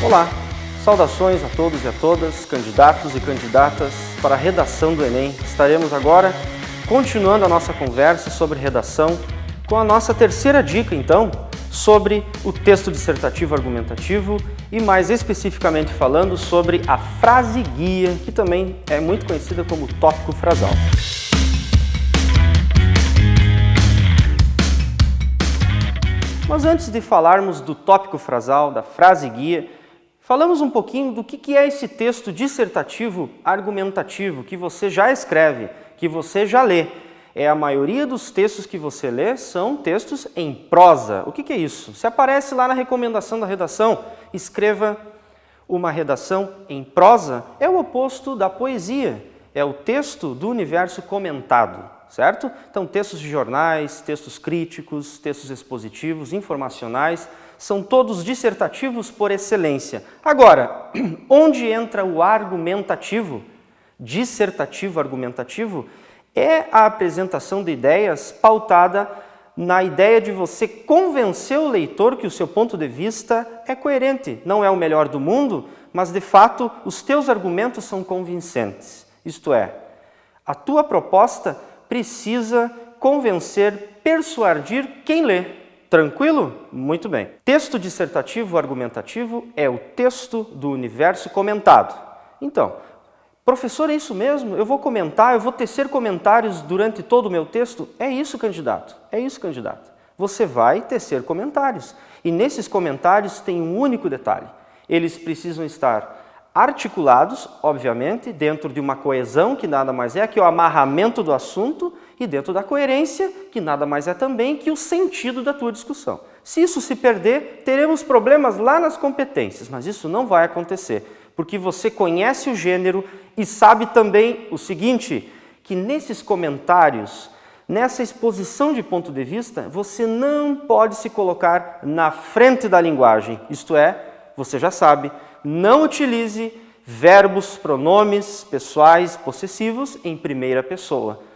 Olá, saudações a todos e a todas, candidatos e candidatas para a redação do Enem. Estaremos agora continuando a nossa conversa sobre redação com a nossa terceira dica, então, sobre o texto dissertativo argumentativo e mais especificamente falando sobre a frase guia, que também é muito conhecida como tópico frasal. Mas antes de falarmos do tópico frasal, da frase guia, falamos um pouquinho do que é esse texto dissertativo argumentativo que você já escreve, que você já lê. A maioria dos textos que você lê são textos em prosa. O que é isso? Se aparece lá na recomendação da redação, escreva uma redação em prosa, é o oposto da poesia, é o texto do universo comentado, certo? Então, textos de jornais, textos críticos, textos expositivos, informacionais, são todos dissertativos por excelência. Agora, onde entra o argumentativo, dissertativo argumentativo, é a apresentação de ideias pautada na ideia de você convencer o leitor que o seu ponto de vista é coerente. Não é o melhor do mundo, mas de fato os teus argumentos são convincentes. Isto é, a tua proposta precisa convencer, persuadir quem lê. Tranquilo? Muito bem. Texto dissertativo argumentativo é o texto do universo comentado. Então, professor, é isso mesmo? Eu vou comentar, eu vou tecer comentários durante todo o meu texto? É isso, candidato. É isso, candidato. Você vai tecer comentários. E nesses comentários tem um único detalhe. Eles precisam estar articulados, obviamente, dentro de uma coesão, que nada mais é que o amarramento do assunto, e dentro da coerência, que nada mais é também que o sentido da tua discussão. Se isso se perder, teremos problemas lá nas competências, mas isso não vai acontecer, porque você conhece o gênero e sabe também o seguinte, que nesses comentários, nessa exposição de ponto de vista, você não pode se colocar na frente da linguagem, isto é, você já sabe, não utilize verbos, pronomes pessoais possessivos em primeira pessoa.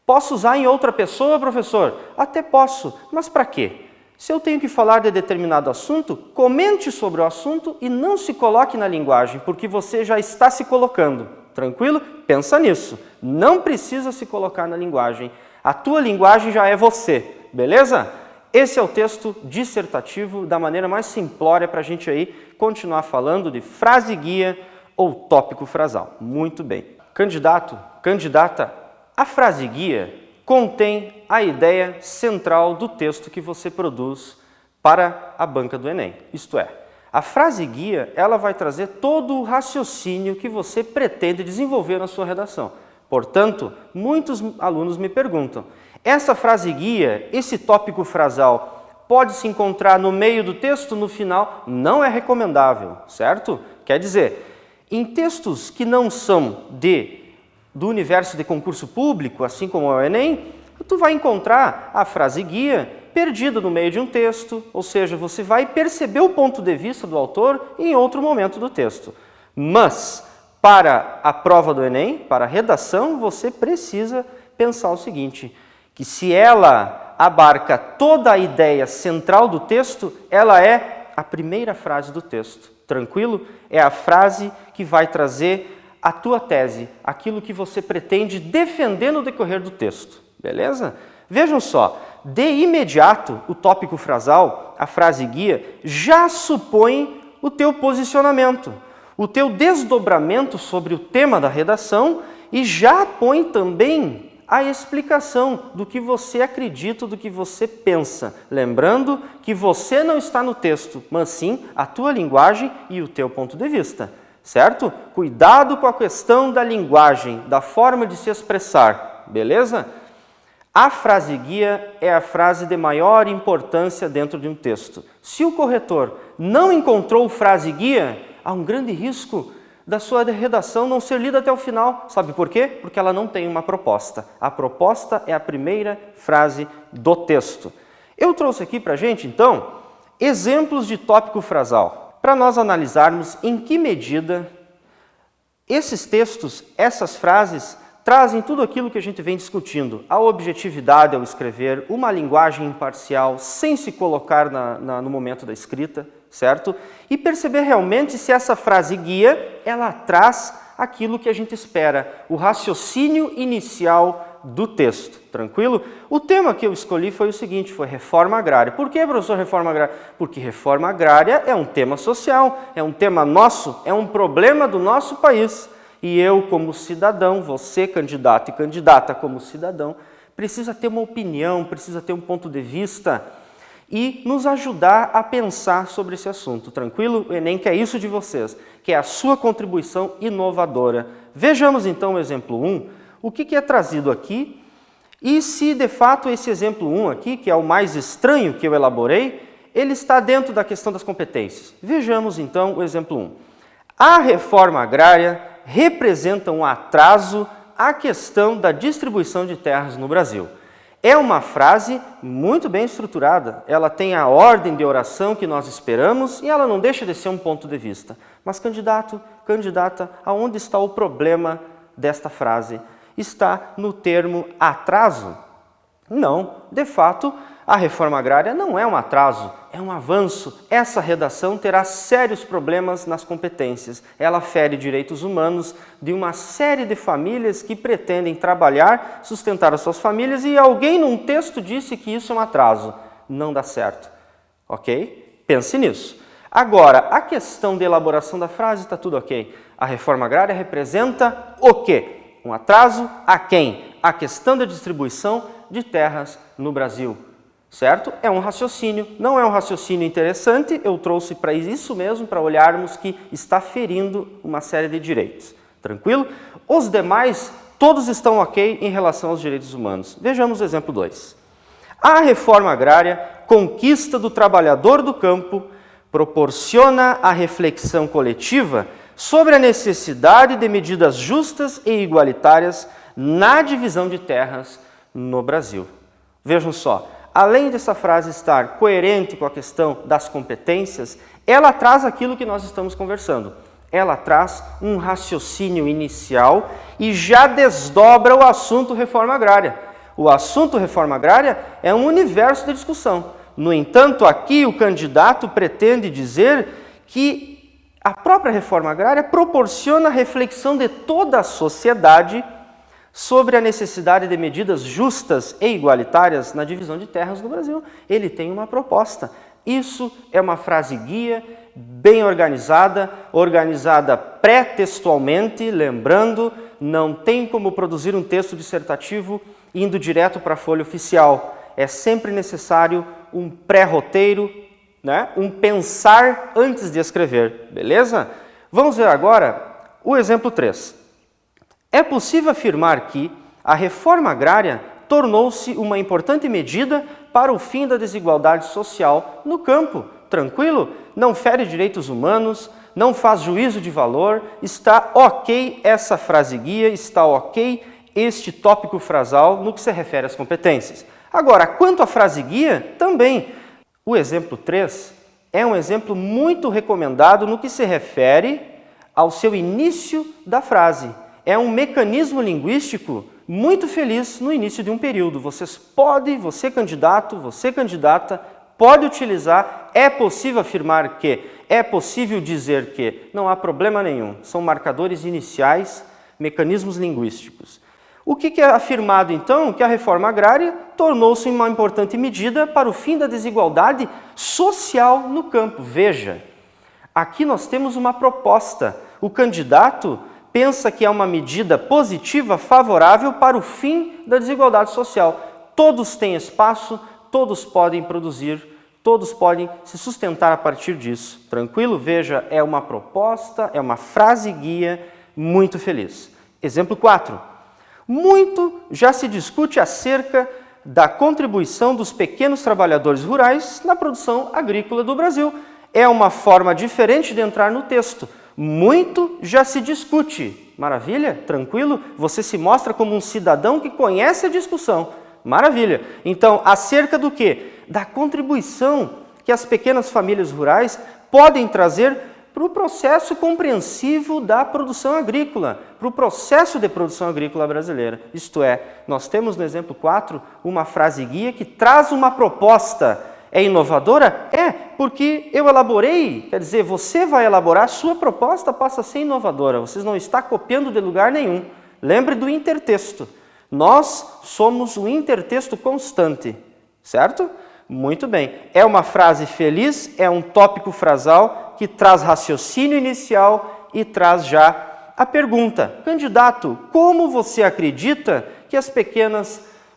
Posso usar em outra pessoa, professor? Até posso, mas para quê? Se eu tenho que falar de determinado assunto, comente sobre o assunto e não se coloque na linguagem, porque você já está se colocando. Tranquilo? Pensa nisso. Não precisa se colocar na linguagem. A tua linguagem já é você, beleza? Esse é o texto dissertativo da maneira mais simplória para a gente aí continuar falando de frase guia ou tópico frasal. Muito bem. Candidato, candidata, a frase guia contém a ideia central do texto que você produz para a banca do Enem. Isto é, a frase guia ela vai trazer todo o raciocínio que você pretende desenvolver na sua redação. Portanto, muitos alunos me perguntam, essa frase guia, esse tópico frasal, pode se encontrar no meio do texto, no final? Não é recomendável, certo? Quer dizer, em textos que não são do universo de concurso público, assim como é o Enem, tu vai encontrar a frase guia perdida no meio de um texto, ou seja, você vai perceber o ponto de vista do autor em outro momento do texto. Mas, para a prova do Enem, para a redação, você precisa pensar o seguinte, que se ela abarca toda a ideia central do texto, ela é a primeira frase do texto. Tranquilo? É a frase que vai trazer a tua tese, aquilo que você pretende defender no decorrer do texto. Beleza? Vejam só, de imediato, o tópico frasal, a frase guia, já supõe o teu posicionamento, o teu desdobramento sobre o tema da redação e já põe também a explicação do que você acredita, do que você pensa. Lembrando que você não está no texto, mas sim a tua linguagem e o teu ponto de vista. Certo? Cuidado com a questão da linguagem, da forma de se expressar, beleza? A frase guia é a frase de maior importância dentro de um texto. Se o corretor não encontrou frase guia, há um grande risco da sua redação não ser lida até o final. Sabe por quê? Porque ela não tem uma proposta. A proposta é a primeira frase do texto. Eu trouxe aqui para a gente, então, exemplos de tópico frasal, para nós analisarmos em que medida esses textos, essas frases, trazem tudo aquilo que a gente vem discutindo. A objetividade ao escrever, uma linguagem imparcial, sem se colocar no momento da escrita, certo? E perceber realmente se essa frase guia, ela traz aquilo que a gente espera, o raciocínio inicial do texto, tranquilo? O tema que eu escolhi foi o seguinte, foi reforma agrária. Por que, professor, reforma agrária? Porque reforma agrária é um tema social, é um tema nosso, é um problema do nosso país. E eu, como cidadão, você, candidato e candidata como cidadão, precisa ter uma opinião, precisa ter um ponto de vista e nos ajudar a pensar sobre esse assunto, tranquilo? O Enem quer isso de vocês, que é a sua contribuição inovadora. Vejamos então o exemplo 1, o que é trazido aqui e se de fato esse exemplo 1 aqui, que é o mais estranho que eu elaborei, ele está dentro da questão das competências. Vejamos então o exemplo 1. A reforma agrária representa um atraso à questão da distribuição de terras no Brasil. É uma frase muito bem estruturada, ela tem a ordem de oração que nós esperamos e ela não deixa de ser um ponto de vista. Mas candidato, candidata, aonde está o problema desta frase? Está no termo atraso? Não, de fato, a reforma agrária não é um atraso, é um avanço. Essa redação terá sérios problemas nas competências. Ela fere direitos humanos de uma série de famílias que pretendem trabalhar, sustentar as suas famílias e alguém num texto disse que isso é um atraso. Não dá certo, ok? Pense nisso. Agora, a questão de elaboração da frase está tudo ok. A reforma agrária representa o quê? Um atraso a quem? A questão da distribuição de terras no Brasil. Certo? É um raciocínio, não é um raciocínio interessante, eu trouxe para isso mesmo, para olharmos que está ferindo uma série de direitos. Tranquilo? Os demais, todos estão ok em relação aos direitos humanos. Vejamos o exemplo 2. A reforma agrária, conquista do trabalhador do campo, proporciona a reflexão coletiva sobre a necessidade de medidas justas e igualitárias na divisão de terras no Brasil. Vejam só. Além dessa frase estar coerente com a questão das competências, ela traz aquilo que nós estamos conversando. Ela traz um raciocínio inicial e já desdobra o assunto reforma agrária. O assunto reforma agrária é um universo de discussão. No entanto, aqui o candidato pretende dizer que a própria reforma agrária proporciona a reflexão de toda a sociedade sobre a necessidade de medidas justas e igualitárias na divisão de terras no Brasil. Ele tem uma proposta. Isso é uma frase guia, bem organizada, organizada pré-textualmente, lembrando, não tem como produzir um texto dissertativo indo direto para a folha oficial. É sempre necessário um pré-roteiro, né? Um pensar antes de escrever, beleza? Vamos ver agora o exemplo 3. É possível afirmar que a reforma agrária tornou-se uma importante medida para o fim da desigualdade social no campo. Tranquilo? Não fere direitos humanos, não faz juízo de valor, está ok essa frase guia, está ok este tópico frasal no que se refere às competências. Agora, quanto à frase guia, também. O exemplo 3 é um exemplo muito recomendado no que se refere ao seu início da frase. É um mecanismo linguístico muito feliz no início de um período. Você, candidato, você, candidata, pode utilizar, é possível afirmar que, é possível dizer que, não há problema nenhum. São marcadores iniciais, mecanismos linguísticos. O que é afirmado, então? Que a reforma agrária tornou-se uma importante medida para o fim da desigualdade social no campo. Veja, aqui nós temos uma proposta. O candidato pensa que é uma medida positiva, favorável para o fim da desigualdade social. Todos têm espaço, todos podem produzir, todos podem se sustentar a partir disso. Tranquilo? Veja, é uma proposta, é uma frase guia muito feliz. Exemplo 4. Muito já se discute acerca da contribuição dos pequenos trabalhadores rurais na produção agrícola do Brasil. É uma forma diferente de entrar no texto. Muito já se discute. Maravilha? Tranquilo? Você se mostra como um cidadão que conhece a discussão. Maravilha. Então, acerca do quê? Da contribuição que as pequenas famílias rurais podem trazer para o processo compreensivo da produção agrícola, para o processo de produção agrícola brasileira. Isto é, nós temos no exemplo 4 uma frase guia que traz uma proposta. É inovadora? É, porque eu elaborei, quer dizer, você vai elaborar, sua proposta passa a ser inovadora, você não está copiando de lugar nenhum. Lembre do intertexto. Nós somos o intertexto constante, certo? Muito bem. É uma frase feliz, é um tópico frasal que traz raciocínio inicial e traz já a pergunta: candidato, como você acredita que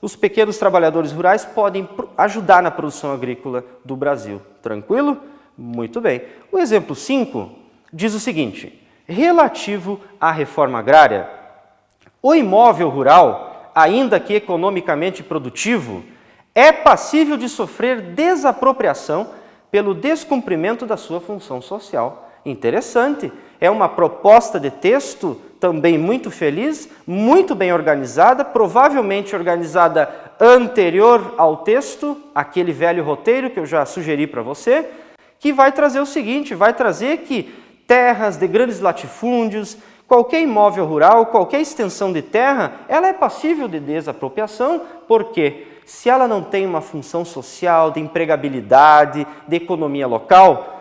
os pequenos trabalhadores rurais podem ajudar na produção agrícola do Brasil? Tranquilo? Muito bem. O exemplo 5 diz o seguinte: relativo à reforma agrária, o imóvel rural, ainda que economicamente produtivo, é passível de sofrer desapropriação pelo descumprimento da sua função social. Interessante. É uma proposta de texto também muito feliz, muito bem organizada, provavelmente organizada anterior ao texto, aquele velho roteiro que eu já sugeri para você, que vai trazer o seguinte, vai trazer que terras de grandes latifúndios, qualquer imóvel rural, qualquer extensão de terra, ela é passível de desapropriação, porque se ela não tem uma função social, de empregabilidade, de economia local,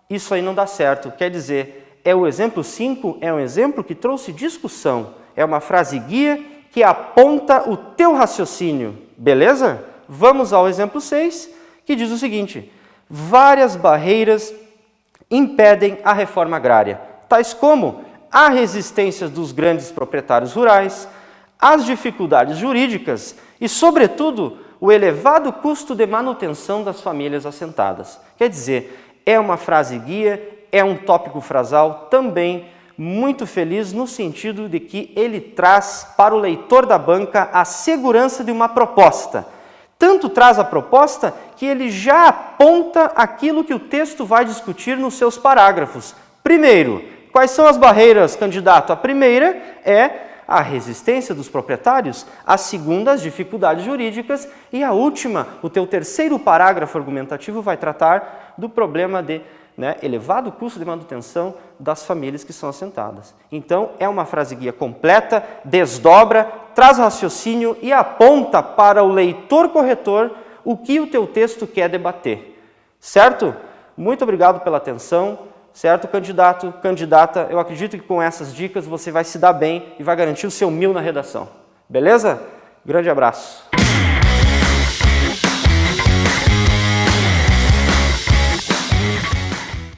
isso aí não dá certo. Quer dizer, o exemplo 5 é um exemplo que trouxe discussão. É uma frase guia que aponta o teu raciocínio. Beleza? Vamos ao exemplo 6, que diz o seguinte: várias barreiras impedem a reforma agrária, tais como a resistência dos grandes proprietários rurais, as dificuldades jurídicas e, sobretudo, o elevado custo de manutenção das famílias assentadas. Quer dizer, é uma frase guia, é um tópico frasal também muito feliz no sentido de que ele traz para o leitor da banca a segurança de uma proposta. Tanto traz a proposta que ele já aponta aquilo que o texto vai discutir nos seus parágrafos. Primeiro, quais são as barreiras, candidato? A primeira é a resistência dos proprietários, a segunda, as dificuldades jurídicas e a última, o teu terceiro parágrafo argumentativo vai tratar do problema de elevado custo de manutenção das famílias que são assentadas. Então, é uma frase guia completa, desdobra, traz raciocínio e aponta para o leitor corretor o que o teu texto quer debater. Certo? Muito obrigado pela atenção. Certo, candidato, candidata? Eu acredito que com essas dicas você vai se dar bem e vai garantir o seu 1000 na redação. Beleza? Grande abraço.